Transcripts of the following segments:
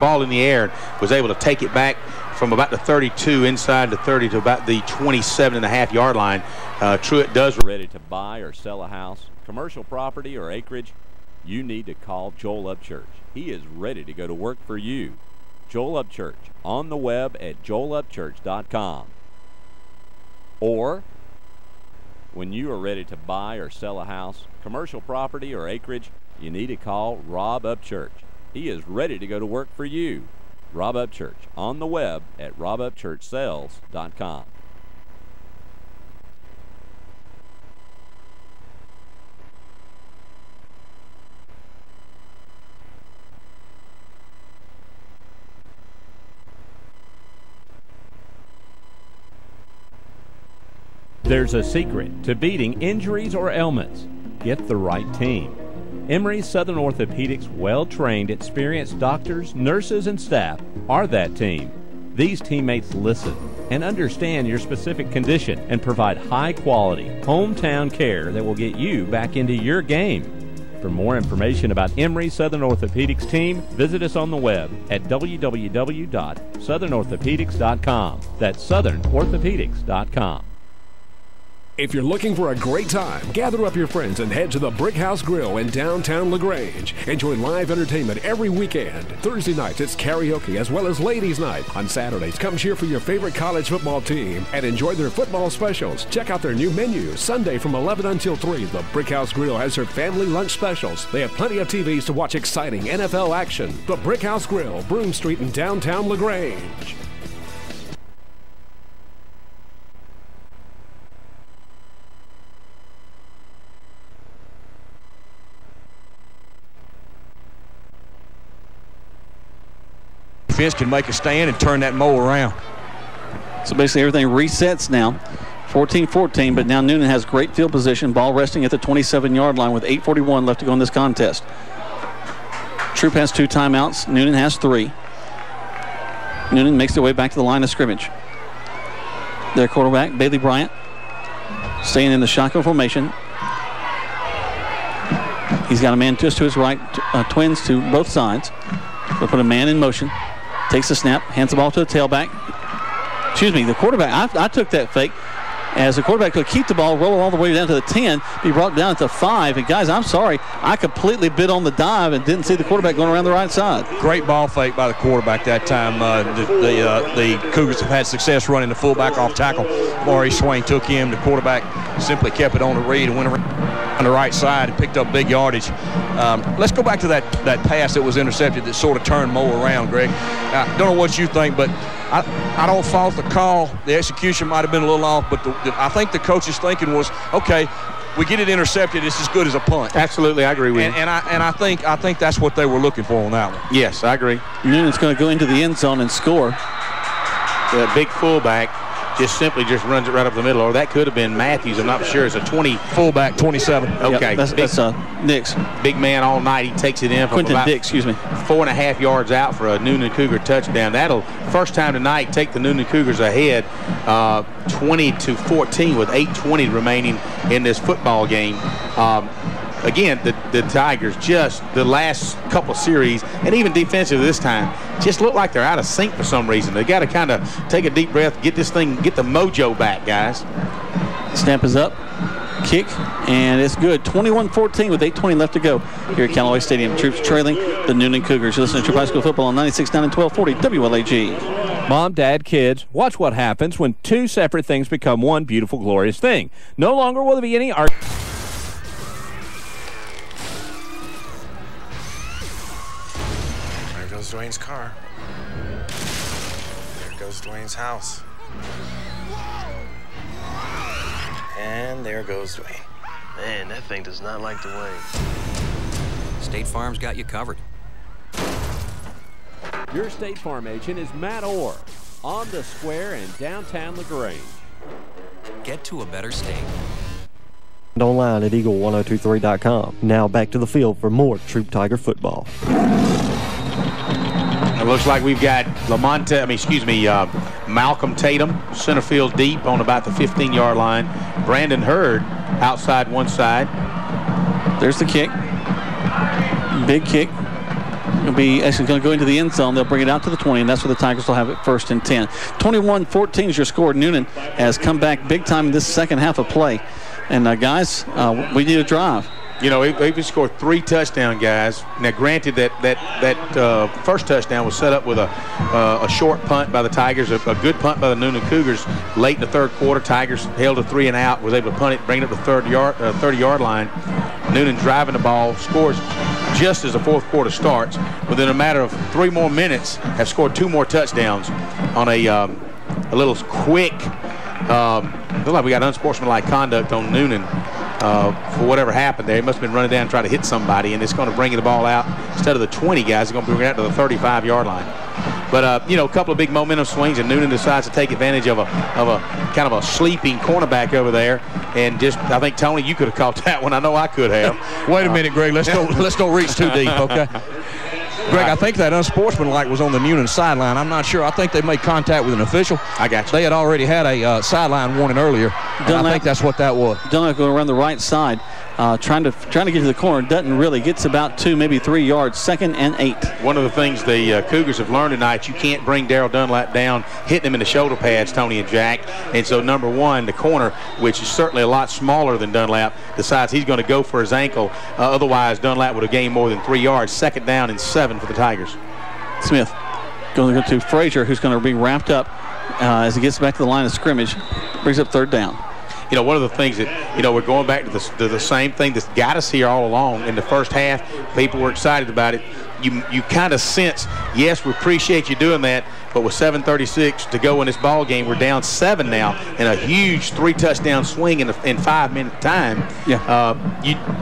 ball in the air, was able to take it back from about the 32 inside the 30 to about the 27.5-yard line. Troup does. Ready to buy or sell a house, commercial property or acreage? You need to call Joel Upchurch. He is ready to go to work for you. Joel Upchurch on the web at joelupchurch.com. Or when you are ready to buy or sell a house, commercial property or acreage, you need to call Rob Upchurch. He is ready to go to work for you. Rob Upchurch on the web at robupchurchsales.com. There's a secret to beating injuries or ailments. Get the right team. Emory Southern Orthopedics' well-trained, experienced doctors, nurses, and staff are that team. These teammates listen and understand your specific condition and provide high-quality, hometown care that will get you back into your game. For more information about Emory Southern Orthopedics team, visit us on the web at www.southernorthopedics.com. That's southernorthopedics.com. If you're looking for a great time, gather up your friends and head to the Brick House Grill in downtown LaGrange. Enjoy live entertainment every weekend. Thursday nights, it's karaoke as well as ladies' night. On Saturdays, come cheer for your favorite college football team and enjoy their football specials. Check out their new menu. Sunday from 11 until 3, the Brick House Grill has their family lunch specials. They have plenty of TVs to watch exciting NFL action. The Brick House Grill, Broome Street in downtown LaGrange. Defense can make a stand and turn that mower around. So basically everything resets now. 14-14, but now Newnan has great field position. Ball resting at the 27-yard line with 8:41 left to go in this contest. Troup has 2 timeouts. Newnan has 3. Newnan makes their way back to the line of scrimmage. Their quarterback, Bailey Bryant, staying in the shotgun formation. He's got a man just to his right, twins to both sides. They'll put a man in motion. Takes the snap, hands the ball to the tailback. Excuse me, the quarterback. I took that fake as the quarterback could keep the ball, roll all the way down to the 10, be brought down to 5. And guys, I'm sorry, I completely bit on the dive and didn't see the quarterback going around the right side. Great ball fake by the quarterback that time. The Cougars have had success running the fullback off tackle. Maurice Swain took him. The quarterback simply kept it on the read and went around on the right side and picked up big yardage. Let's go back to that pass that was intercepted that sort of turned Mo around, Greg. I don't know what you think, but I don't fault the call. The execution might have been a little off, but I think the coach's thinking was, okay, we get it intercepted, it's as good as a punt. Absolutely, I agree with you. And I think that's what they were looking for on that one. Yes, I agree. Newman's going to go into the end zone and score. The big fullback just simply runs it right up the middle, or that could have been Matthews. I'm not sure. It's a 20. Fullback, 27. Okay. Yep, that's Dix. Big man all night. He takes it in from Quentin about Dix, 4.5 yards out for a Newnan Cougar touchdown. That'll, first time tonight, take the Newnan Cougars ahead 20-14 with 8:20 remaining in this football game. Again, the Tigers just the last couple series, and even defensively this time, just look like they're out of sync for some reason. They got to kind of take a deep breath, get this thing, get the mojo back, guys. Snap is up, kick, and it's good. 21-14 with 8:20 left to go here at Callaway Stadium. Troops trailing the Newnan Cougars. You're listening to Troup High School Football on 96.9 and 1240 WLAG. Mom, Dad, kids, watch what happens when 2 separate things become one beautiful, glorious thing. No longer will there be any argument. Dwayne's car. There goes Dwayne's house. And there goes Dwayne. Man, that thing does not like Dwayne. State Farm's got you covered. Your State Farm agent is Matt Orr on the square in downtown LaGrange. Get to a better state. And online at eagle1023.com. Now back to the field for more Troup Tiger football. It looks like we've got Malcolm Tatum, center field deep on about the 15-yard line. Brandon Hurd outside one side. There's the kick. Big kick. It'll be actually going to go into the end zone. They'll bring it out to the 20, and that's where the Tigers will have it 1st and 10. 21-14 is your score. Newnan has come back big time in this second half of play. And, guys, we need a drive. You know, they've scored 3 touchdowns, guys. Now, granted that first touchdown was set up with a short punt by the Tigers, a good punt by the Newnan Cougars late in the third quarter. Tigers held a 3 and out, was able to punt it, bring it up to the 30-yard line. Newnan driving the ball, scores just as the fourth quarter starts. Within a matter of 3 more minutes, have scored 2 more touchdowns on a little quick. Looked like we got unsportsmanlike conduct on Newnan. For whatever happened there. He must have been running down trying to hit somebody, and it's going to bring the ball out. Instead of the 20 guys, it's going to bring it out to the 35-yard line. But, you know, a couple of big momentum swings, and Newnan decides to take advantage of a kind of a sleeping cornerback over there. And just, I think, Tony, you could have caught that one. I know I could have. Wait a minute, Greg. Let's don't reach too deep, okay? Greg, I think that unsportsmanlike was on the Newnan sideline. I'm not sure. I think they made contact with an official. I got you. They had already had a sideline warning earlier. I think that's what that was. Dunlap going around the right side, trying to get to the corner. Doesn't really. Gets about 2, maybe 3 yards. 2nd and 8. One of the things the Cougars have learned tonight, you can't bring Darrell Dunlap down, hitting him in the shoulder pads, Tony and Jack. And so, number one, the corner, which is certainly a lot smaller than Dunlap, decides he's going to go for his ankle. Otherwise, Dunlap would have gained more than 3 yards. 2nd down and 7 for the Tigers. Smith going to go to Frazier, who's going to be wrapped up as he gets back to the line of scrimmage. Brings up 3rd down. You know, one of the things that, you know, we're going back to the same thing that's got us here all along. In the first half, people were excited about it. You kind of sense, yes, we appreciate you doing that, but with 7:36 to go in this ball game, we're down 7 now, and a huge 3-touchdown swing in 5-minute time. Yeah.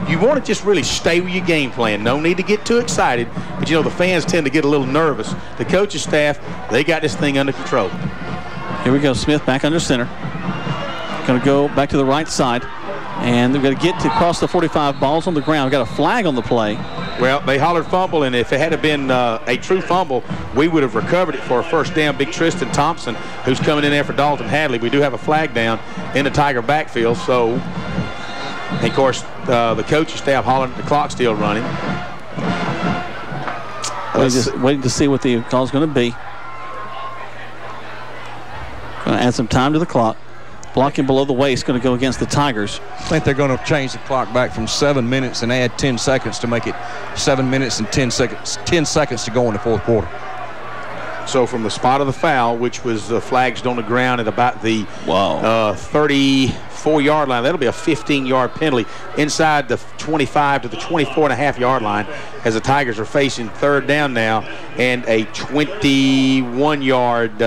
You want to just really stay with your game plan. No need to get too excited, but you know the fans tend to get a little nervous. The coaching staff, they got this thing under control. Here we go. Smith back under center. Going to go back to the right side, and they're going to get to cross the 45. Balls on the ground. Got a flag on the play. Well, they hollered fumble, and if it had been a true fumble, we would have recovered it for a 1st down. Big Tristan Thompson, who's coming in there for Dalton Hadley. We do have a flag down in the Tiger backfield. So, and of course, the coaching staff hollered the clock's still running. Waiting to see what the call is going to be. Going to add some time to the clock. Blocking below the waist, going to go against the Tigers. I think they're going to change the clock back from 7 minutes and add 10 seconds to make it 7 minutes and 10 seconds. 10 seconds to go in the fourth quarter. So from the spot of the foul, which was flagged on the ground at about the 34-yard line, that'll be a 15-yard penalty inside the 25 to the 24.5-yard line, as the Tigers are facing 3rd down now and a 21-yard.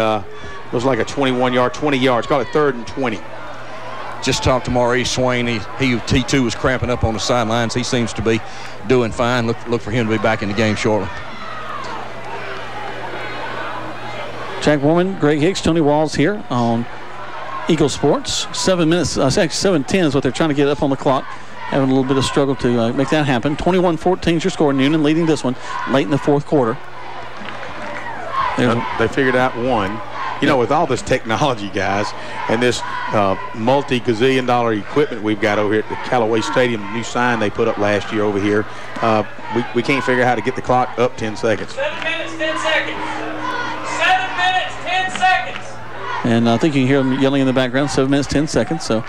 Looks like a 21-yard, 20 yards. Call it 3rd and 20. Just talked to Maurice Swain. He too was cramping up on the sidelines. He seems to be doing fine. Look for him to be back in the game shortly. Jack Warman, Greg Hicks, Tony Walls here on Eagle Sports. 7 minutes, actually 7:10 is what they're trying to get up on the clock. Having a little bit of struggle to make that happen. 21-14 is your score. Newnan leading this one late in the fourth quarter. They figured out one. You know, with all this technology, guys, and this multi-gazillion-dollar equipment we've got over here at the Callaway Stadium, the new sign they put up last year over here, we can't figure out how to get the clock up 10 seconds. 7 minutes, 10 seconds. 7 minutes, 10 seconds. And I think you can hear them yelling in the background, 7 minutes, 10 seconds. So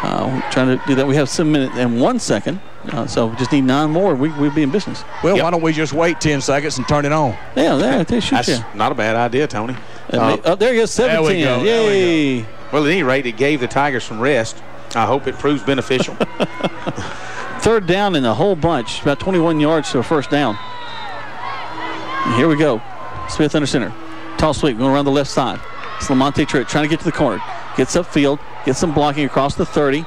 we're trying to do that. We have 7 minutes and 1 second. So we just need 9 more. We'd be in business. Well, why don't we just wait 10 seconds and turn it on? Yeah, they shoot. That's not a bad idea, Tony. There he is, 17. There we go. Yay. Well, at any rate, it gave the Tigers some rest. I hope it proves beneficial. 3rd down in a whole bunch. About 21 yards to a 1st down. And here we go. Smith under center. Toss sweep going around the left side. It's Lamonte Troup trying to get to the corner. Gets upfield. Gets some blocking across the 30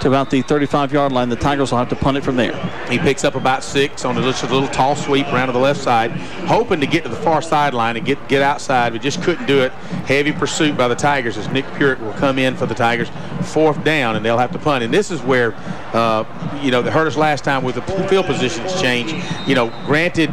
to about the 35-yard line. The Tigers will have to punt it from there. He picks up about 6 on a little tall sweep around to the left side, hoping to get to the far sideline and get outside, but just couldn't do it. Heavy pursuit by the Tigers as Nick Purick will come in for the Tigers. 4th down, and they'll have to punt. And this is where, you know, they hurt us last time with the field positions change. You know, granted,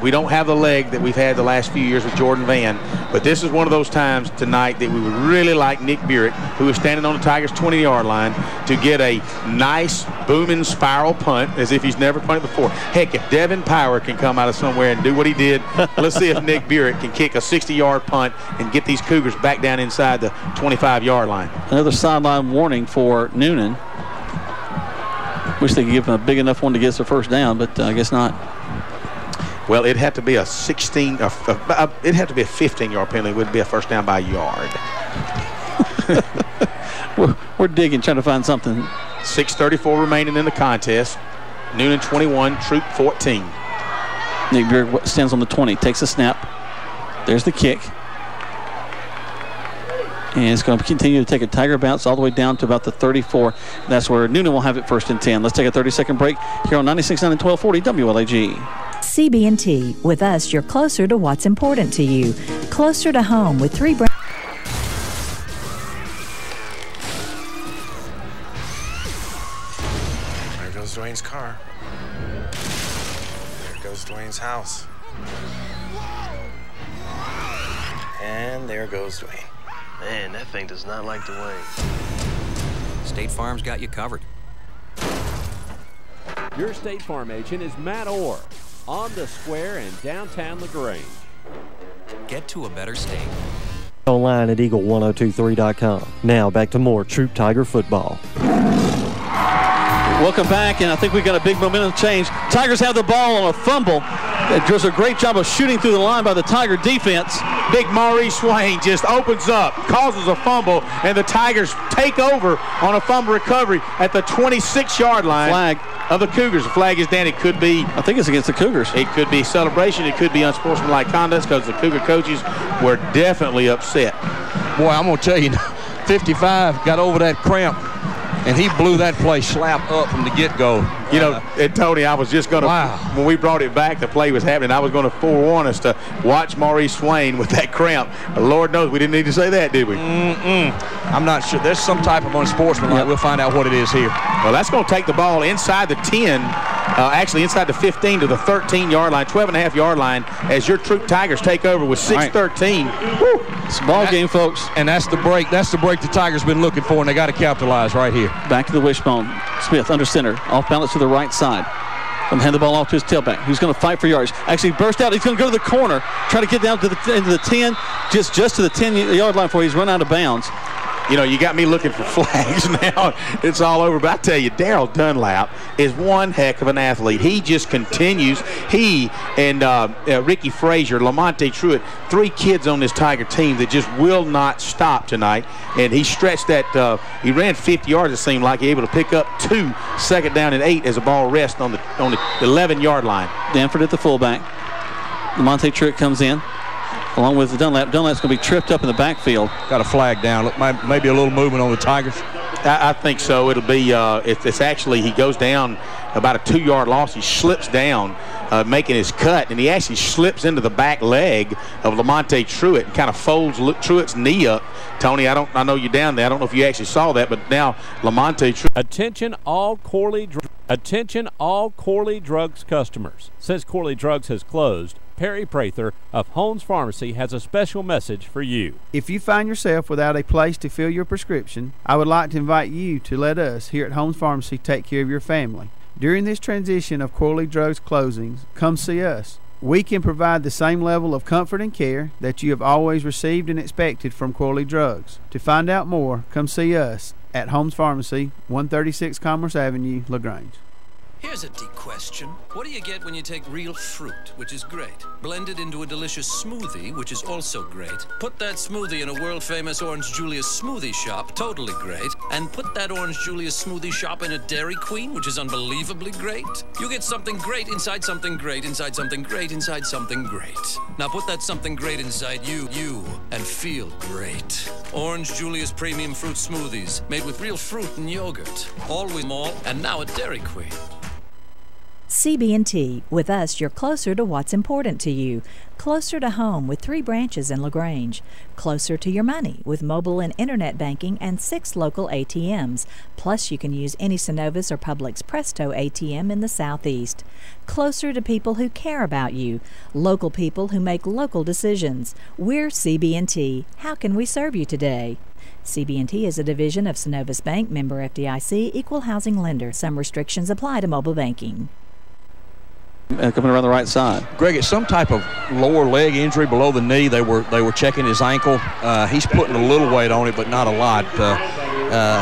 We don't have the leg that we've had the last few years with Jordan Vann, but this is one of those times tonight that we would really like Nick Burek, who is standing on the Tigers' 20-yard line, to get a nice booming spiral punt as if he's never punted before. Heck, if Devin Power can come out of somewhere and do what he did, let's see if Nick Burek can kick a 60-yard punt and get these Cougars back down inside the 25-yard line. Another sideline warning for Newnan. Wish they could give him a big enough one to get us a first down, but I guess not. Well, it'd have to be a 16. It'd have to be a 15-yard penalty. It wouldn't be a first down by a yard. we're digging, trying to find something. 6:34 remaining in the contest. Newnan 21, Troup 14. Nick Burek stands on the 20, takes a snap. There's the kick. And it's going to continue to take a Tiger bounce all the way down to about the 34. That's where Newnan will have it first and 10. Let's take a 30-second break here on 96.9 and 1240 WLAG. CB&T. With us, you're closer to what's important to you. Closer to home with 3 brands. There goes Dwayne's car. There goes Dwayne's house. And there goes Dwayne. Man, that thing does not like Dwayne. State Farm's got you covered. Your State Farm agent is Matt Orr on the square in downtown LaGrange. Get to a better state. Online at eagle1023.com. Now back to more Troup Tiger football. Welcome back, and I think we got a big momentum change. Tigers have the ball on a fumble. It does a great job of shooting through the line by the Tiger defense. Big Maurice Swain just opens up, causes a fumble, and the Tigers take over on a fumble recovery at the 26-yard line. Flag of the Cougars. The flag is down. It could be, I think it's against the Cougars. It could be celebration. It could be unsportsmanlike conduct because the Cougar coaches were definitely upset. Boy, I'm going to tell you, 55 got over that cramp, and he blew that play slap up from the get-go. You know, and Tony, I was just going to, when we brought it back, the play was happening. I was going to forewarn us to watch Maurice Swain with that cramp. Lord knows we didn't need to say that, did we? I'm not sure. There's some type of unsportsmanlike. Yep. We'll find out what it is here. Well, that's going to take the ball inside the 10, actually inside the 15 to the 13-yard line, 12.5-yard line, as your Troup Tigers take over with 6:13. Right. It's a ball game, folks. And that's the break. That's the break the Tigers been looking for, and they got to capitalize right here. Back to the wishbone. Smith under center, off balance to the right side. Going to hand the ball off to his tailback, who's going to fight for yards. Actually burst out. He's going to go to the corner, try to get down to into the 10, just to the 10-yard line before he's run out of bounds. You know, you got me looking for flags now. It's all over. But I tell you, Darrell Dunlap is one heck of an athlete. He just continues. He and Ricky Frazier, Lamonte Truitt, 3 kids on this Tiger team that just will not stop tonight. And he stretched that. He ran 50 yards, it seemed like, able to pick up 2 second down and 8 as the ball rests on the 11-yard line. Danford at the fullback. Lamonte Truitt comes in, along with Dunlap. Dunlap's going to be tripped up in the backfield. Got a flag down. Look, maybe a little movement on the Tigers. I think so. It'll be, it's actually, he goes down about a 2-yard loss. He slips down, making his cut, and he actually slips into the back leg of Lamonte Truitt and kind of folds Truitt's knee up. Tony, I know you're down there. I don't know if you actually saw that, but now Lamonte Truitt. Attention all Corley Drugs customers. Since Corley Drugs has closed, Perry Prather of Holmes Pharmacy has a special message for you. If you find yourself without a place to fill your prescription, I would like to invite you to let us here at Holmes Pharmacy take care of your family. During this transition of Corley Drugs closings, come see us. We can provide the same level of comfort and care that you have always received and expected from Corley Drugs. To find out more, come see us at Holmes Pharmacy, 136 Commerce Avenue, LaGrange. Here's a deep question. What do you get when you take real fruit, which is great, blend it into a delicious smoothie, which is also great, put that smoothie in a world-famous Orange Julius smoothie shop, totally great, and put that Orange Julius smoothie shop in a Dairy Queen, which is unbelievably great? You get something great inside something great inside something great inside something great. Now put that something great inside you, and feel great. Orange Julius Premium Fruit Smoothies, made with real fruit and yogurt. Always mall, and now at Dairy Queen. CB&T. With us, you're closer to what's important to you. Closer to home with 3 branches in LaGrange. Closer to your money with mobile and internet banking and 6 local ATMs. Plus, you can use any Synovus or Publix Presto ATM in the Southeast. Closer to people who care about you. Local people who make local decisions. We're CB&T. How can we serve you today? CB&T is a division of Synovus Bank, member FDIC, equal housing lender. Some restrictions apply to mobile banking. Coming around the right side. Greg, it's some type of lower leg injury below the knee. They were checking his ankle. He's putting a little weight on it, but not a lot.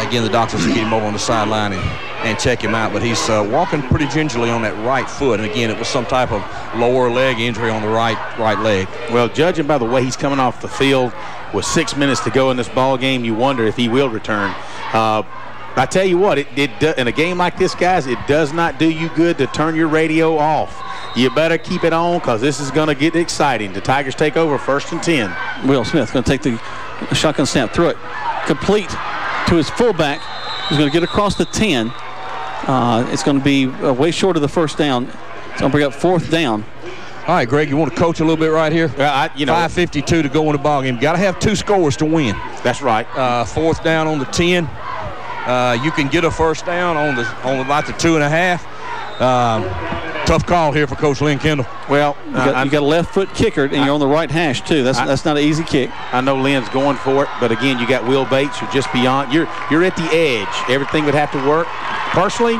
Again, the doctors will get him over on the sideline and check him out, but he's walking pretty gingerly on that right foot. And again, it was some type of lower leg injury on the right leg. Well, judging by the way he's coming off the field with 6 minutes to go in this ball game, you wonder if he will return. I tell you what, in a game like this, guys, it does not do you good to turn your radio off. You better keep it on because this is going to get exciting. The Tigers take over 1st and 10. Will Smith going to take the shotgun snap, through it, complete to his fullback. He's going to get across the 10. It's going to be way short of the first down. It's going to bring up 4th down. All right, Greg, you want to coach a little bit right here? 5:52 to go in the ball game. Got to have 2 scores to win. That's right. 4th down on the 10. You can get a first down on about the 2.5. Tough call here for Coach Lynn Kendall. Well, you got a left foot kicker, and you're on the right hash too. That's not an easy kick. I know Lynn's going for it, but again, you got Will Bates, who just beyond. You're at the edge. Everything would have to work. Personally,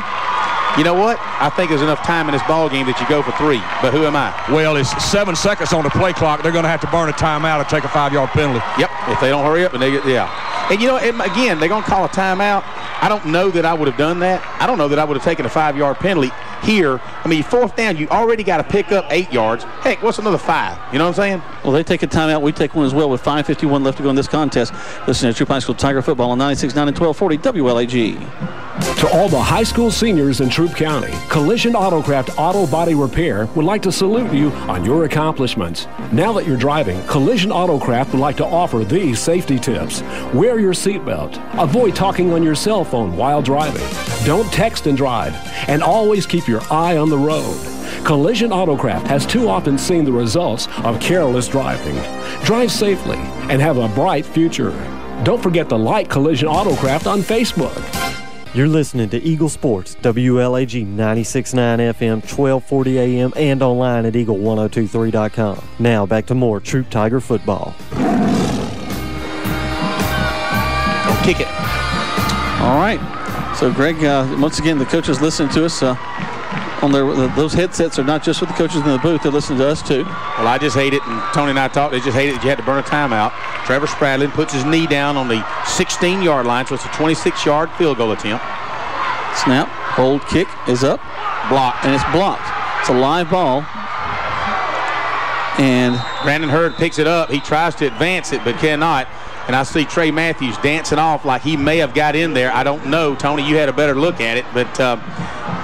you know what? I think there's enough time in this ball game that you go for 3. But who am I? Well, it's 7 seconds on the play clock. They're going to have to burn a timeout or take a 5-yard penalty. Yep. If they don't hurry up, and they get And you know, again, they're going to call a timeout. I don't know that I would have done that. I don't know that I would have taken a 5-yard penalty here. I mean, 4th down, you already got to pick up 8 yards. Heck, what's another 5? You know what I'm saying? Well, they take a timeout. We take one as well with 5:51 left to go in this contest. Listen to Troup High School Tiger football on 96.9 and 1240 WLAG. To all the high school seniors in Troup County, Collision Autocraft Auto Body Repair would like to salute you on your accomplishments. Now that you're driving, Collision Autocraft would like to offer these safety tips. Wear your seatbelt. Avoid talking on your cell phone while driving. Don't text and drive. And always keep your eye on the road. Collision Autocraft has too often seen the results of careless driving. Drive safely and have a bright future. Don't forget to like Collision Autocraft on Facebook. You're listening to Eagle Sports, WLAG 96.9 FM, 1240 AM, and online at eagle1023.com. Now back to more Troup Tiger football. Don't kick it. All right. So, Greg, once again, the coaches listen to us on those headsets are not just with the coaches in the booth. They're listening to us, too. Well, I just hate it, and Tony and I talked. They just hate it that you had to burn a timeout. Trevor Spradlin puts his knee down on the 16-yard line, so it's a 26-yard field goal attempt. Snap, hold, kick is up. Blocked. And it's blocked. It's a live ball. And Brandon Hurd picks it up. He tries to advance it, but cannot. And I see Trey Matthews dancing off like he may have got in there. I don't know. Tony, you had a better look at it, but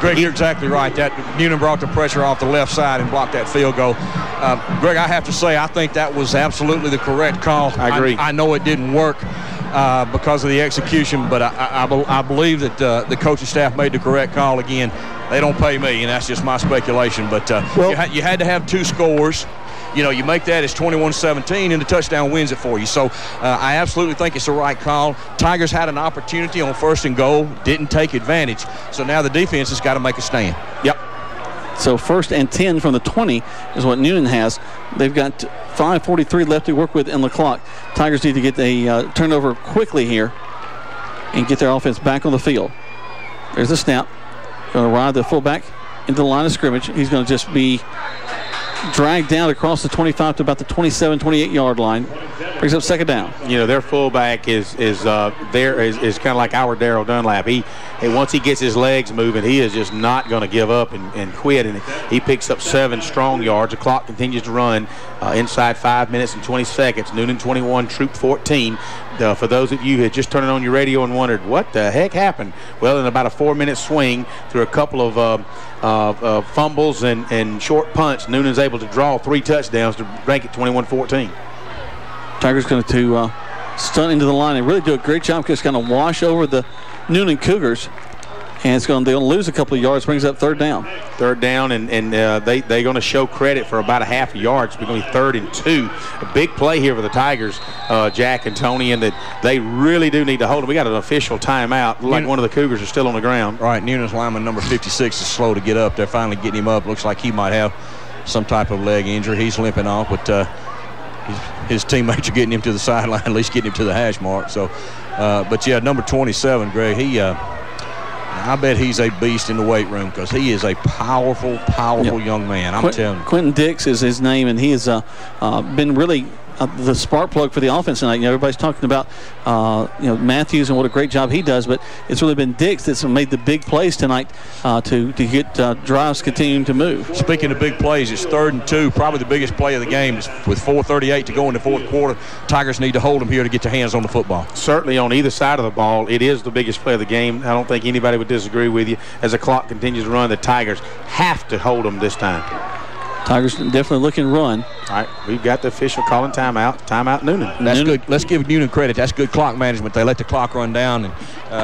Greg, you're exactly right. That Newnan brought the pressure off the left side and blocked that field goal. Greg, I have to say, I think that was absolutely the correct call. I agree. I know it didn't work because of the execution, but I believe that the coaching staff made the correct call. Again, they don't pay me, and that's just my speculation. But you had to have 2 scores. You know, you make that as 21-17, and the touchdown wins it for you. So I absolutely think it's the right call. Tigers had an opportunity on 1st and goal, didn't take advantage. So now the defense has got to make a stand. Yep. So 1st and 10 from the 20 is what Newnan has. They've got 5:43 left to work with in the clock. Tigers need to get a turnover quickly here and get their offense back on the field. There's the snap. Going to ride the fullback into the line of scrimmage. He's going to just be dragged down across the 25 to about the 27, 28-yard line. Brings up 2nd down. You know, their fullback is kind of like our Darrell Dunlap. Once he gets his legs moving, he is just not going to give up and quit. And he picks up 7 strong yards. The clock continues to run inside 5 minutes and 20 seconds. Newnan 21, Troup 14. For those of you who had just turned on your radio and wondered what the heck happened, well, in about a 4-minute swing through a couple of fumbles and short punts, Newnan's able to draw 3 touchdowns to rank it 21-14. Tigers going to stunt into the line and really do a great job, just kind of wash over the Newnan Cougars. And they're going to lose a couple of yards, brings up third down. Third down, and they're going to show credit for about a half a yard. It's going to be 3rd and 2. A big play here for the Tigers, Jack and Tony, and that they really do need to hold them. We got an official timeout. Like one of the Cougars are still on the ground. Right, Newnan's lineman number 56 is slow to get up. They're finally getting him up. Looks like he might have some type of leg injury. He's limping off, but his teammates are getting him to the sideline, at least getting him to the hash mark. So, but yeah, number 27, Greg, I bet he's a beast in the weight room because he is a powerful young man. I'm telling you. Quentin Dix is his name, and he has been really the spark plug for the offense tonight. Everybody's talking about Matthews and what a great job he does, but it's really been Dix that's made the big plays tonight to get drives continuing to move. Speaking of big plays, it's 3rd and 2, probably the biggest play of the game. With 4:38 to go in the fourth quarter, Tigers need to hold them here to get their hands on the football. Certainly on either side of the ball, it is the biggest play of the game. I don't think anybody would disagree with you. As the clock continues to run, the Tigers have to hold them this time. Tigers definitely looking to run. All right, we've got the official calling timeout. Timeout Newnan. That's good. Let's give Newnan credit. That's good clock management. They let the clock run down and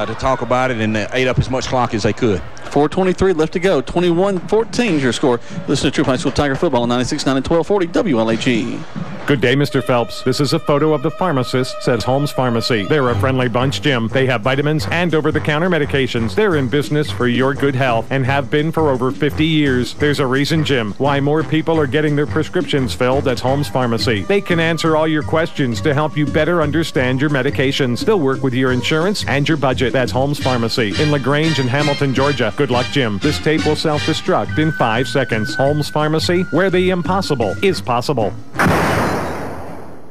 to talk about it, and ate up as much clock as they could. 4:23 left to go. 21-14 is your score. Listen to Troup High School Tiger football on 96.9 and 1240 WLAG. Good day, Mr. Phelps. This is a photo of the pharmacist at Holmes Pharmacy. They're a friendly bunch, Jim. They have vitamins and over-the-counter medications. They're in business for your good health and have been for over 50 years. There's a reason, Jim, why more people are getting their prescriptions filled at Holmes Pharmacy. They can answer all your questions to help you better understand your medications. They'll work with your insurance and your budget. That's Holmes Pharmacy in LaGrange and Hamilton, Georgia. Good luck, Jim. This tape will self-destruct in 5 seconds. Holmes Pharmacy, where the impossible is possible.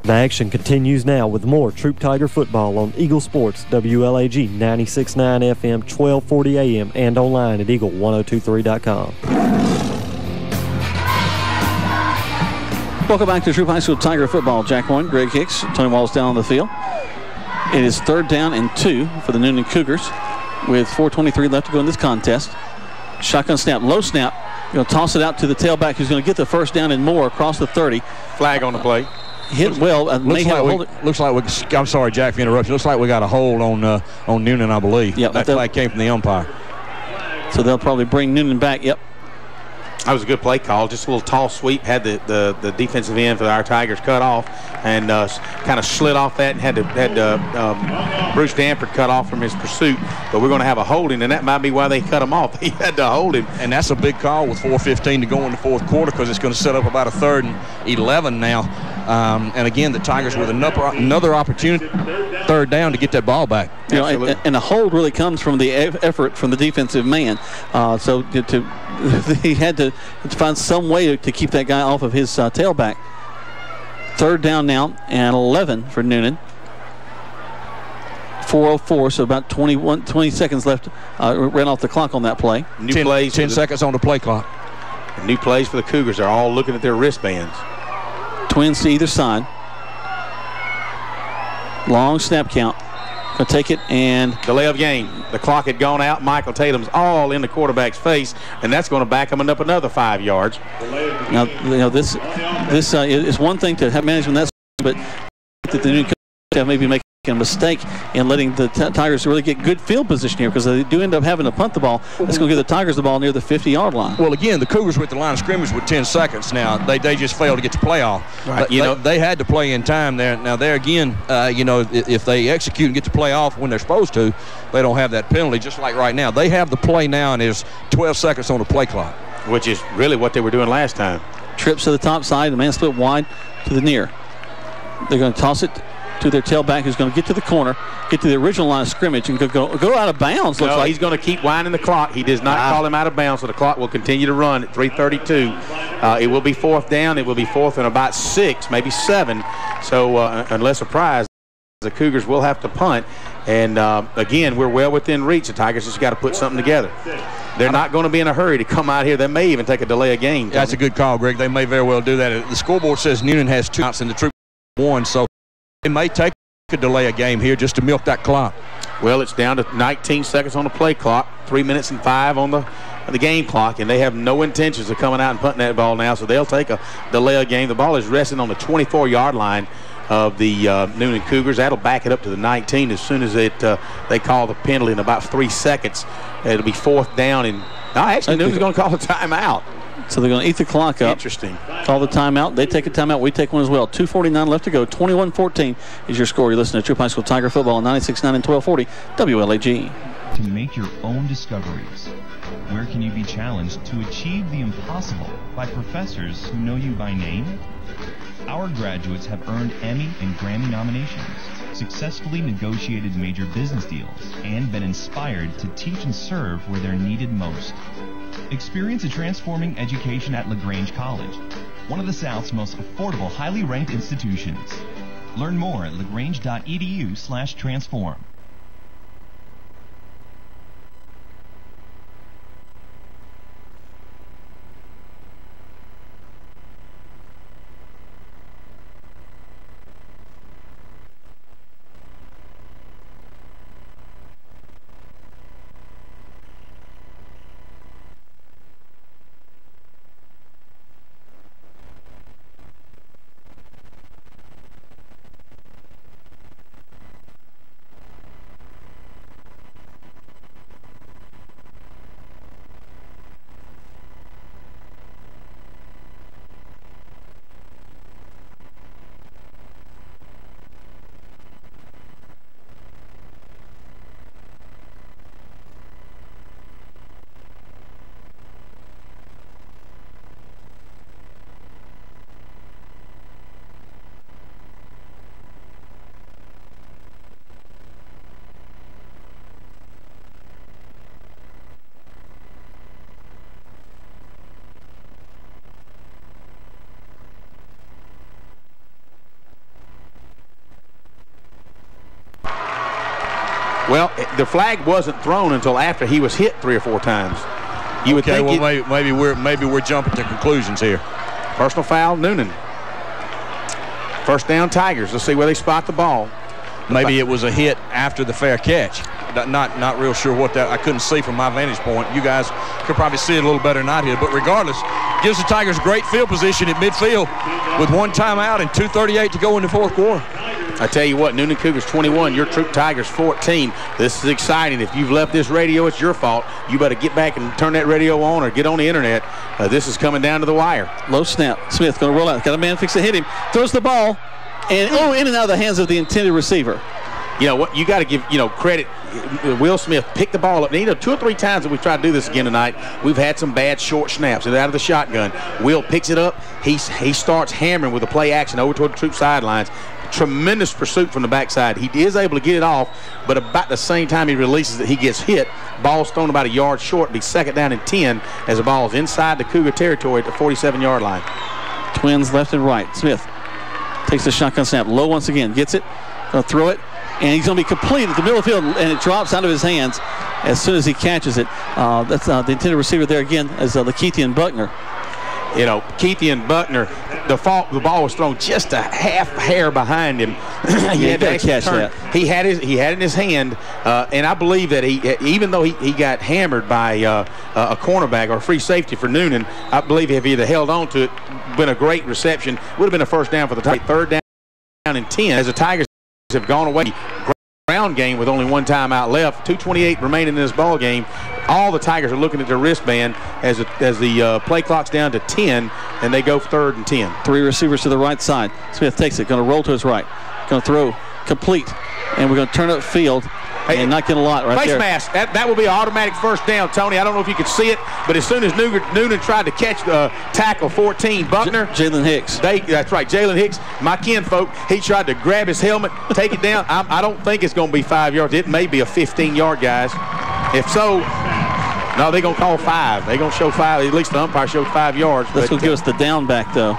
The action continues now with more Troup Tiger football on Eagle Sports, WLAG 96.9 FM, 1240 AM, and online at eagle1023.com. Welcome back to Troup High School Tiger football. Jack Horn, Greg Hicks, Tony Wallace down on the field. It is 3rd down and 2 for the Newnan Cougars with 4:23 left to go in this contest. Shotgun snap, low snap. Going to toss it out to the tailback who's going to get the first down and more across the 30. Flag on the play. Hit well. I'm sorry, Jack, for interrupting. Looks like we got a hold on Newnan, I believe. Yep, that flag came from the umpire. So they'll probably bring Newnan back. Yep. That was a good play call. Just a little tall sweep. Had the defensive end for our Tigers cut off, and kind of slid off that, and had Bruce Danford cut off from his pursuit. But we're going to have a holding, and that might be why they cut him off. He had to hold him. And that's a big call with 4:15 to go in the fourth quarter because it's going to set up about a 3rd and 11 now. And again, the Tigers with another opportunity, 3rd down, to get that ball back. And a hold really comes from the effort from the defensive man. So he had to find some way to keep that guy off of his tailback. 3rd down now and 11 for Newnan. 4:04, so about 20 seconds left. Ran off the clock on that play. 10 seconds on the play clock. New plays for the Cougars. They're all looking at their wristbands. Twins to either side. Long snap count. Gonna take it and delay of game. The clock had gone out. Michael Tatum's all in the quarterback's face, and that's going to back him up another 5 yards. Now, this is one thing to have management that, but that the new coach maybe making a mistake in letting the Tigers really get good field position here, because they do end up having to punt the ball. That's going to give the Tigers the ball near the 50-yard line. Well, again, the Cougars with the line of scrimmage with 10 seconds now. They just failed to get the playoff. Right. They had to play in time there. Now, there again, if they execute and get the playoff when they're supposed to, they don't have that penalty, just like right now. They have the play now, and there's 12 seconds on the play clock. Which is really what they were doing last time. Trips to the top side, the man split wide to the near. They're going to toss it to their tailback, who's going to get to the corner, get to the original line of scrimmage, and go out of bounds. Looks like he's going to keep winding the clock. He does not call him out of bounds, so the clock will continue to run at 3:32. It will be 4th down. It will be 4th and about 6, maybe 7. So unless surprised, the Cougars will have to punt. And again, we're well within reach. The Tigers just got to put something together. They're not going to be in a hurry to come out here. They may even take a delay of game. That's a good call, Greg. They may very well do that. The scoreboard says Newnan has 2 outs and the Troup 1, so they may take a delay a game here just to milk that clock. Well, it's down to 19 seconds on the play clock, 3 minutes and 5 on the game clock, and they have no intentions of coming out and punting that ball now, so they'll take a delay of game. The ball is resting on the 24-yard line of the Newnan Cougars. That'll back it up to the 19 as soon as they call the penalty in about 3 seconds. It'll be 4th down, and actually Newnan's going to call a timeout. So they're going to eat the clock up. Interesting. Call the timeout. They take a timeout. We take one as well. 2:49 left to go. 21-14 is your score. You're listening to Troup High School Tiger Football on 96.9 and 1240 WLAG. To make your own discoveries. Where can you be challenged to achieve the impossible by professors who know you by name? Our graduates have earned Emmy and Grammy nominations, successfully negotiated major business deals, and been inspired to teach and serve where they're needed most. Experience a transforming education at LaGrange College, one of the South's most affordable, highly ranked institutions. Learn more at lagrange.edu/transform. Well, the flag wasn't thrown until after he was hit 3 or 4 times. You would think maybe we're jumping to conclusions here. Personal foul, Newnan. First down, Tigers. Let's see where they spot the ball. Maybe it was a hit after the fair catch. Not real sure what that. I couldn't see from my vantage point. You guys could probably see it a little better than I did. But regardless, gives the Tigers great field position at midfield with 1 timeout and 2:38 to go in the 4th quarter. I tell you what, Newnan Cougars 21, your Troup Tigers 14. This is exciting. If you've left this radio, it's your fault. You better get back and turn that radio on or get on the internet. This is coming down to the wire. Low snap. Smith going to roll out. Got a man fix to hit him. Throws the ball. And in and out of the hands of the intended receiver. You know what? You got to give credit. Will Smith picked the ball up. And, 2 or 3 times that we've tried to do this again tonight, we've had some bad short snaps. And out of the shotgun, Will picks it up. He starts hammering with a play action over toward the Troup sidelines. Tremendous pursuit from the backside. He is able to get it off, but about the same time he releases it, he gets hit. Ball's thrown about a yard short. Be 2nd down and 10 as the ball is inside the Cougar territory at the 47-yard line. Twins left and right. Smith takes the shotgun snap. Low once again. Gets it. Going to throw it. And he's going to be complete at the middle of the field, and it drops out of his hands as soon as he catches it. That's the intended receiver there again is Lakeithian Buckner. Keithian Buckner, the ball was thrown just a half hair behind him. He had to actually catch that. He had it in his hand, and I believe that even though he got hammered by a cornerback or a free safety for Newnan, I believe if he had held on to it, been a great reception, would have been a first down for the Tigers. 3rd down and 10 as the Tigers have gone away. Ground game with only 1 timeout left. 2:28 remaining in this ball game. All the Tigers are looking at their wristband as the play clock's down to 10, and they go 3rd and 10. 3 receivers to the right side. Smith takes it, going to roll to his right, going to throw complete, and we're going to turn up field. And not get a lot right there. Face mask. That will be an automatic first down, Tony. I don't know if you could see it, but as soon as Newnan tried to catch the tackle 14, Buckner. Jalen Hicks. That's right, Jalen Hicks, my kinfolk. He tried to grab his helmet, take it down. I don't think it's going to be 5 yards. It may be a 15-yard, guys. If so, no, they're going to call 5. They're going to show 5. At least the umpire showed 5 yards. This will give us the down back, though.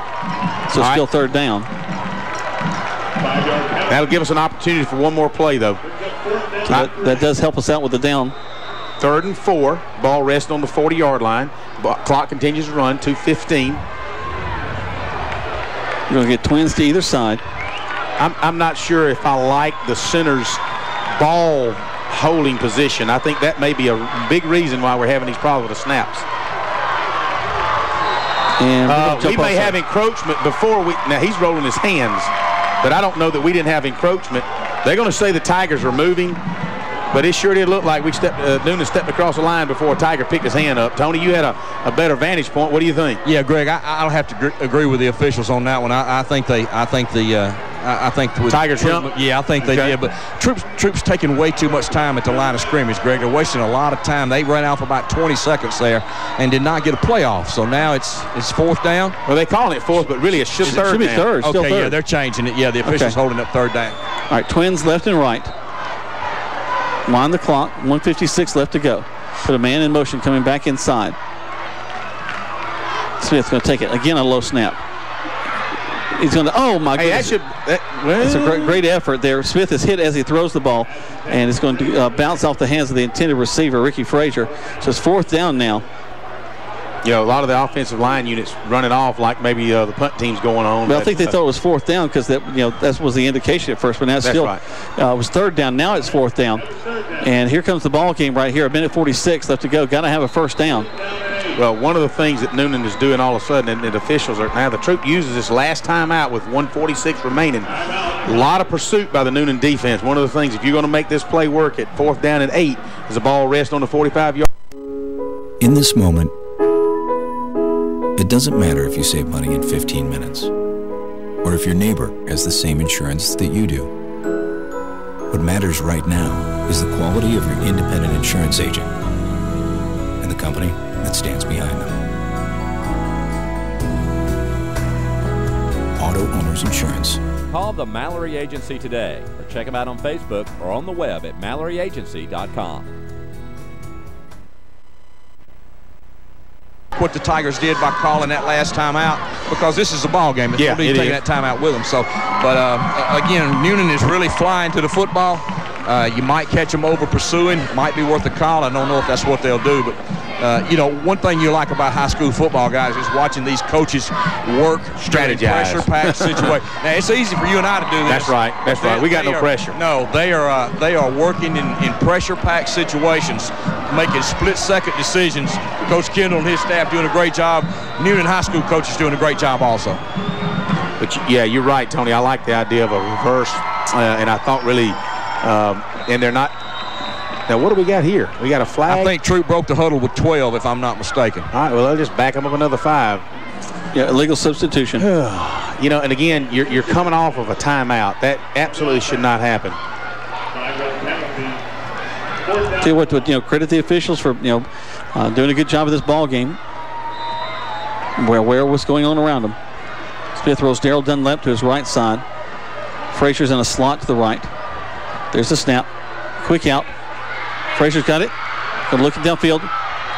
So still 3rd down. That'll give us an opportunity for one more play, though. So that does help us out with the down. 3rd and 4. Ball rests on the 40-yard line. Clock continues to run. 2:15. You're going to get twins to either side. I'm not sure if I like the center's ball holding position. I think that may be a big reason why we're having these problems with the snaps. And we may have encroachment before we. Now he's rolling his hands. but I don't know that we didn't have encroachment. They're going to say the Tigers are moving, but it sure did look like Newnan stepped across the line before a Tiger picked his hand up. Tony, you had a better vantage point. What do you think? Yeah, Greg, I'll have to agree with the officials on that one. I think the Tigers jump. Yeah, I think they did. But Troup's taking way too much time at the line of scrimmage, Greg. They're wasting a lot of time. They ran out for about 20 seconds there and did not get a playoff. So now it's fourth down. Well, they calling it fourth, but really it should be third. Okay, still third. Yeah, they're changing it. Yeah, the officials holding up third down. All right, Twins left and right. Wind the clock. 1:56 left to go. Put a man in motion coming back inside. Smith's going to take it. Again, a low snap. He's going to, oh my goodness. That's a great effort there. Smith is hit as he throws the ball, and it's going to bounce off the hands of the intended receiver, Ricky Frazier. So it's fourth down now. You know, a lot of the offensive line units running off like maybe the punt team's going on. Well, I think they thought it was fourth down because that was the indication at first, but now it's still right. It was third down. Now it's fourth down, and here comes the ball game right here. 1:46 left to go. Got to have a first down. Well, one of the things that Newnan is doing all of a sudden, and the officials are now, the Troup uses this last time out with 1:46 remaining. A lot of pursuit by the Newnan defense. One of the things, if you're going to make this play work at fourth down and 8, is the ball rest on the 45-yard. In this moment, it doesn't matter if you save money in 15 minutes or if your neighbor has the same insurance that you do. What matters right now is the quality of your independent insurance agent and the company that stands behind them. Auto Owners Insurance. Call the Mallory Agency today or check them out on Facebook or on the web at MalloryAgency.com. What the Tigers did by calling that last time out, because this is a ball game. It's going to be taking that time out with them. So, but again, Newnan is really flying to the football. You might catch them over pursuing. Might be worth a call. I don't know if that's what they'll do, but you know, one thing you like about high school football, guys, is watching these coaches work, strategize, pressure-packed situation. Now, it's easy for you and I to do this. That's right. That's right. We got no pressure. No, they are working in pressure-packed situations, making split-second decisions. Coach Kendall and his staff doing a great job. Newnan High School coach is doing a great job also. But yeah, you're right, Tony. I like the idea of a reverse, and I thought really, and they're not. Now, what do we got here? We got a flag? I think Troup broke the huddle with 12, if I'm not mistaken. All right, well, they'll just back him up another 5. Yeah, illegal substitution. You know, and again, you're coming off of a timeout. That absolutely should not happen. Tell you what, credit the officials for, doing a good job of this ball game. Aware what's going on around them. Smith throws Darrell Dunlap to his right side. Frazier's in a slot to the right. There's the snap. Quick out. Frazier's got it. Going to look downfield,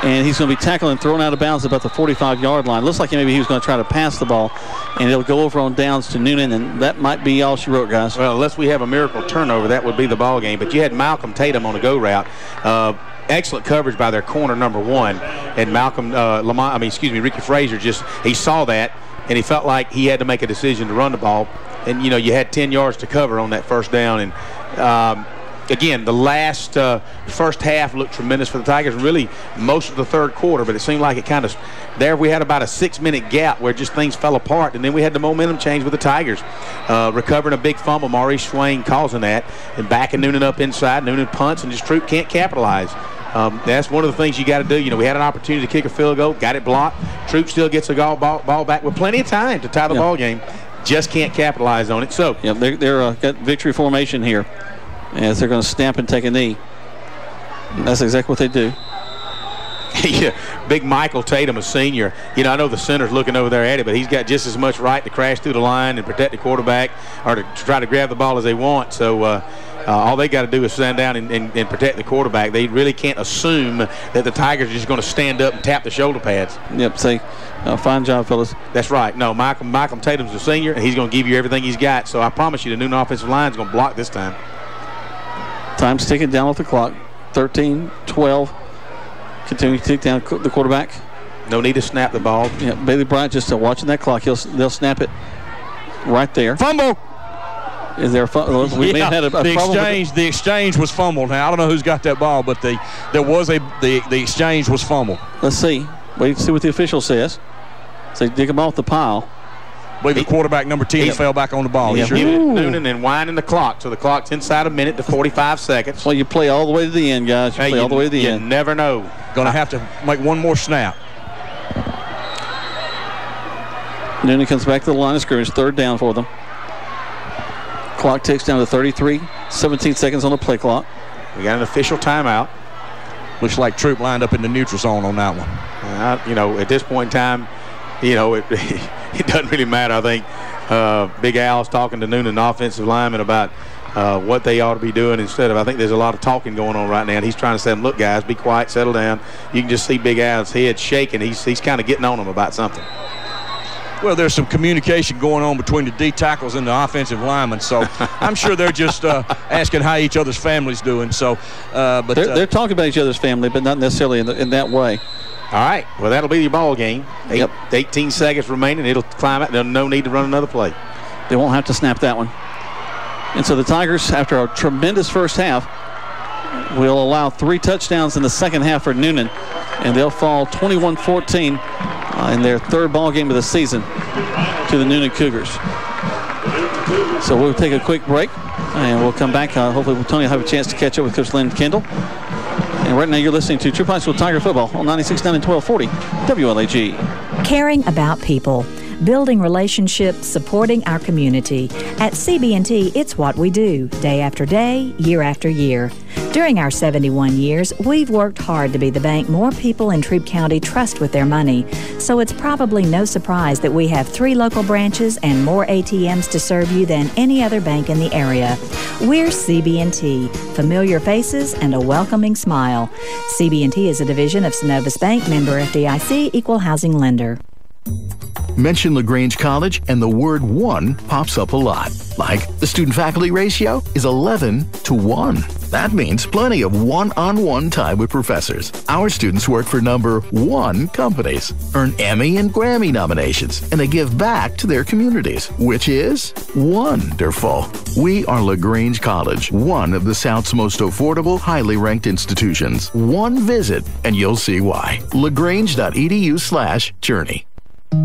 and he's going to be tackled and thrown out of bounds about the 45-yard line. Looks like maybe he was going to try to pass the ball, and it'll go over on downs to Newnan, and that might be all she wrote, guys. Well, unless we have a miracle turnover, that would be the ball game. But you had Malcolm Tatum on a go route. Excellent coverage by their corner number 1, and Ricky Frazier he saw that, and he felt like he had to make a decision to run the ball. And you had 10 yards to cover on that first down, and again, the last first half looked tremendous for the Tigers, really most of the third quarter, but it seemed like it kind of there we had about a 6-minute gap where just things fell apart, and then we had the momentum change with the Tigers recovering a big fumble. Maurice Swain causing that, and backing Newnan up inside. Newnan punts, and just Troup can't capitalize. That's one of the things you got to do. We had an opportunity to kick a field goal, got it blocked. Troup still gets a ball back with plenty of time to tie the ball game. Just can't capitalize on it. So they're got victory formation here as they're going to snap and take a knee. And that's exactly what they do. Yeah, big Michael Tatum, a senior. I know the center's looking over there at it, but he's got just as much right to crash through the line and protect the quarterback, or to try to grab the ball as they want. So all they got to do is stand down and protect the quarterback. They really can't assume that the Tigers are just going to stand up and tap the shoulder pads. Yep, fine job, fellas. That's right. No, Malcolm Tatum's a senior, and he's going to give you everything he's got. So I promise you the Newnan offensive line is going to block this time. Time's ticking down off the clock. 13, 12. Continue to tick down the quarterback. No need to snap the ball. Yeah, Bailey Bryant just watching that clock. They'll snap it right there. Fumble. Is there a fumble? We may have had a problem. The exchange was fumbled. Now I don't know who's got that ball, but the exchange was fumbled. Let's see. Wait to see what the official says. So they dig him off the pile. I believe the quarterback, number 10, fell back on the ball. He's Newnan and winding the clock. So the clock's inside a minute to 45 seconds. Well, you play all the way to the end, guys. You play all the way to the end. You never know. Going to have to make one more snap. Newnan comes back to the line of scrimmage. 3rd down for them. Clock ticks down to 33. 17 seconds on the play clock. We got an official timeout. Looks like Troup lined up in the neutral zone on that one. At this point in time, it doesn't really matter. I think Big Al's talking to Newnan offensive lineman about what they ought to be doing instead of. I think there's a lot of talking going on right now, and he's trying to say, look, guys, be quiet, settle down. You can just see Big Al's head shaking. He's kind of getting on them about something. Well, there's some communication going on between the D tackles and the offensive linemen, so I'm sure they're just asking how each other's family's doing. So, but they're talking about each other's family, but not necessarily in that way. All right. Well, that'll be your ball game. 18 seconds remaining. It'll climb out. There's no need to run another play. They won't have to snap that one. And so the Tigers, after a tremendous first half, will allow 3 touchdowns in the second half for Newnan, and they'll fall 21-14 in their 3rd ball game of the season to the Newnan Cougars. So we'll take a quick break, and we'll come back. Hopefully, Tony will have a chance to catch up with Coach Lynn Kendall. And right now you're listening to Troup High School Tiger Football on 96.9 and 1240 WLAG. Caring about people, building relationships, supporting our community. At CB&T, it's what we do, day after day, year after year. During our 71 years, we've worked hard to be the bank more people in Troup County trust with their money. So it's probably no surprise that we have 3 local branches and more ATMs to serve you than any other bank in the area. We're CB&T, familiar faces and a welcoming smile. CB&T is a division of Synovus Bank, member FDIC, equal housing lender. Mention LaGrange College and the word 1 pops up a lot. Like the student-faculty ratio is 11-to-1. That means plenty of one-on-one time with professors. Our students work for number 1 companies, earn Emmy and Grammy nominations, and they give back to their communities, which is wonderful. We are LaGrange College, one of the South's most affordable, highly ranked institutions. One visit, and you'll see why. LaGrange.edu/journey.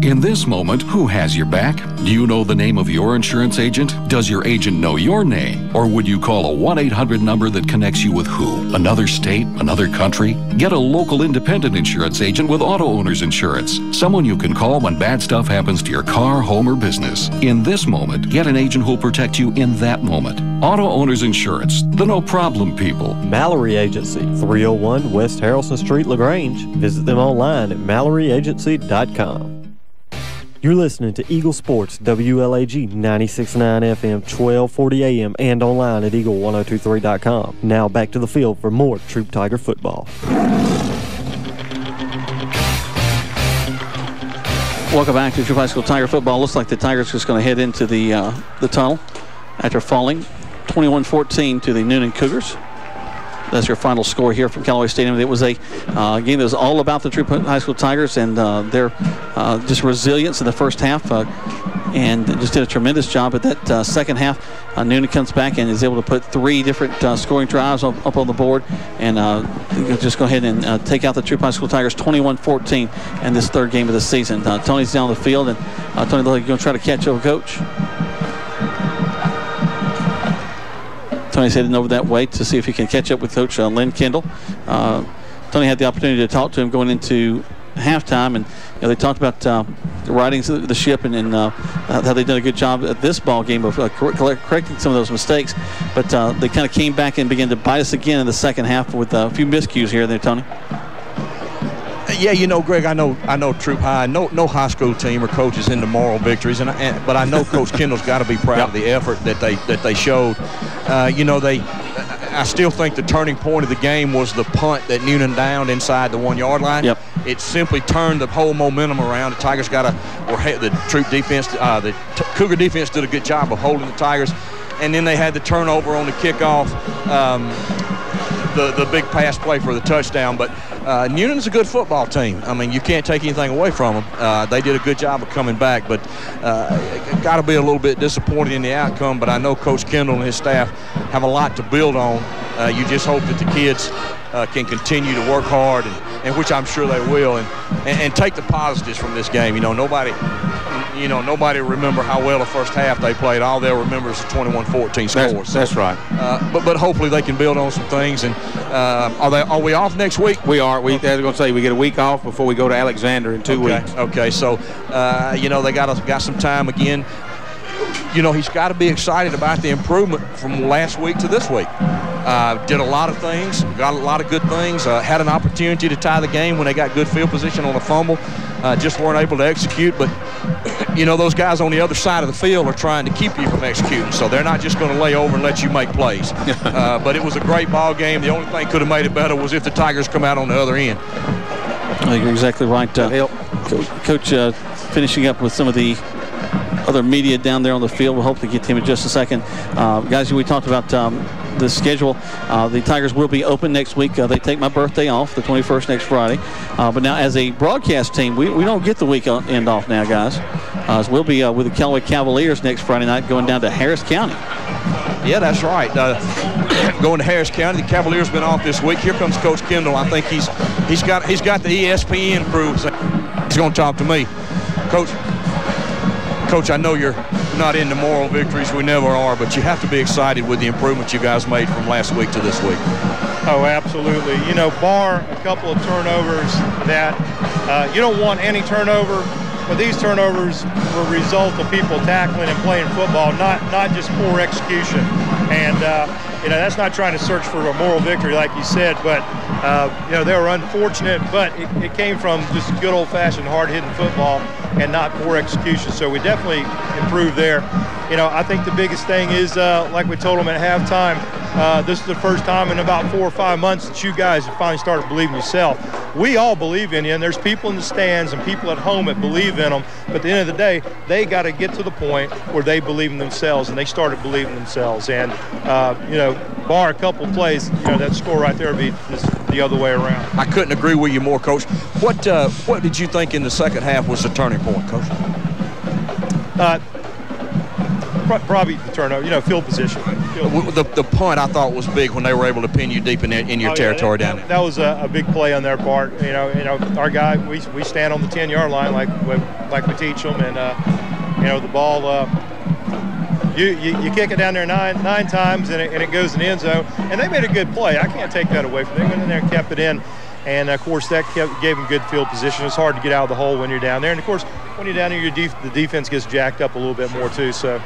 In this moment, who has your back? Do you know the name of your insurance agent? Does your agent know your name? Or would you call a 1-800 number that connects you with who? Another state? Another country? Get a local independent insurance agent with Auto Owners Insurance. Someone you can call when bad stuff happens to your car, home, or business. In this moment, get an agent who'll protect you in that moment. Auto Owners Insurance, the no-problem people. Mallory Agency, 301 West Harrelson Street, LaGrange. Visit them online at MalloryAgency.com. You're listening to Eagle Sports, WLAG 96.9 FM, 1240 AM, and online at Eagle1023.com. Now back to the field for more Troup Tiger football. Welcome back to Troup High School Tiger football. Looks like the Tigers are just going to head into the tunnel after falling 21-14 to the Newnan Cougars. That's your final score here from Callaway Stadium. It was a game that was all about the Troup High School Tigers and their just resilience in the first half, and just did a tremendous job at that second half. Newnan comes back and is able to put 3 different scoring drives up on the board, and just go ahead and take out the Troup High School Tigers 21-14 in this 3rd game of the season. Tony's down the field, and Tony, you're going to try to catch up, Coach. Tony's heading over that way to see if he can catch up with Coach Lynn Kendall. Tony had the opportunity to talk to him going into halftime, and they talked about the riding the ship and how they did a good job at this ball game of correcting some of those mistakes. But they kind of came back and began to bite us again in the second half with a few miscues here and there, Tony. Yeah, Greg, I know Troup High. No high school team or coaches into moral victories, but I know Coach Kendall's got to be proud of the effort that they showed. I still think the turning point of the game was the punt that Newnan downed inside the 1-yard line. Yep. It simply turned the whole momentum around. The Tigers the Troup defense, the Cougar defense did a good job of holding the Tigers, and then they had the turnover on the kickoff. The big pass play for the touchdown, but Newnan's a good football team. I mean, you can't take anything away from them. They did a good job of coming back, but got to be a little bit disappointed in the outcome. But I know Coach Kendall and his staff have a lot to build on. You just hope that the kids can continue to work hard, and which I'm sure they will, and take the positives from this game. Nobody you know, nobody will remember how well the first half they played. All they'll remember is the 21-14 score. That's right. But hopefully they can build on some things. And are we off next week? We are. I was going to say we get a week off before we go to Alexander in 2 weeks. Okay. So you know, they got some time again. You know, he's got to be excited about the improvement from last week to this week. Did a lot of things, got a lot of good things, had an opportunity to tie the game when they got good field position on a fumble, just weren't able to execute. But, you know, those guys on the other side of the field are trying to keep you from executing, so they're not just going to lay over and let you make plays. But it was a great ball game. The only thing could have made it better was if the Tigers come out on the other end. You're exactly right. Coach, finishing up with some of the other media down there on the field. We'll hopefully get to him in just a second. Guys, we talked about the schedule. The Tigers will be open next week. They take my birthday off, the 21st, next Friday. But now, as a broadcast team, we don't get the weekend off now, guys. So we'll be with the Callaway Cavaliers next Friday night, going down to Harris County. Yeah, that's right. Going to Harris County. The Cavaliers been off this week. Here comes Coach Kendall. I think he's got the ESPN crew. He's going to talk to me, Coach, I know you're not into moral victories. We never are, but you have to be excited with the improvements you guys made from last week to this week. Oh, absolutely. You know, bar a couple of turnovers that you don't want any turnover, but these turnovers were a result of people tackling and playing football, not just poor execution. And, you know, that's not trying to search for a moral victory, like you said, but, you know, they were unfortunate, but it came from just good old-fashioned hard-hitting football and not poor execution. So we definitely improved there. You know, I think the biggest thing is, like we told them at halftime, this is the first time in about 4 or 5 months that you guys have finally started believing yourself. We all believe in you, and there's people in the stands and people at home that believe in them. But at the end of the day, they got to get to the point where they believe in themselves, and they started believing themselves. And, you know, bar a couple plays, you know, that score right there would be just the other way around. I couldn't agree with you more, Coach. What did you think in the second half was the turning point, Coach? Probably the turnover, you know, field position. The punt I thought was big when they were able to pin you deep in your territory down there. That was a big play on their part. You know, our guy, we stand on the 10-yard line like we teach them, and you know, the ball. You kick it down there nine times, and it goes in the end zone. And they made a good play. I can't take that away from them. They went in there and kept it in. And, of course, that gave them good field position. It's hard to get out of the hole when you're down there. And, of course, when you're down there, the defense gets jacked up a little bit more, too. So.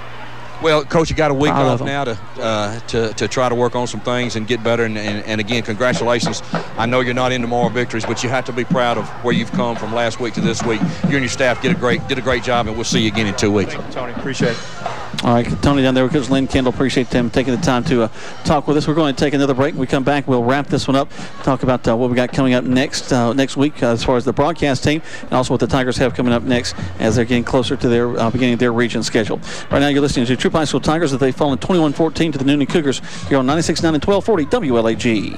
Well, Coach, you got a week off now to try to work on some things and get better. And again, congratulations. I know you're not into moral victories, but you have to be proud of where you've come from last week to this week. You and your staff did a great job, and we'll see you again in 2 weeks. Thank you, Tony. Appreciate it. All right, Tony down there with Coach Lynn Kendall. Appreciate them taking the time to talk with us. We're going to take another break. When we come back, we'll wrap this one up, talk about what we got coming up next week as far as the broadcast team, and also what the Tigers have coming up next as they're getting closer to their beginning of their region schedule. Right now, you're listening to Troup High School Tigers as they've fallen 21-14 to the Newnan Cougars here on 96.9 and 1240 WLAG.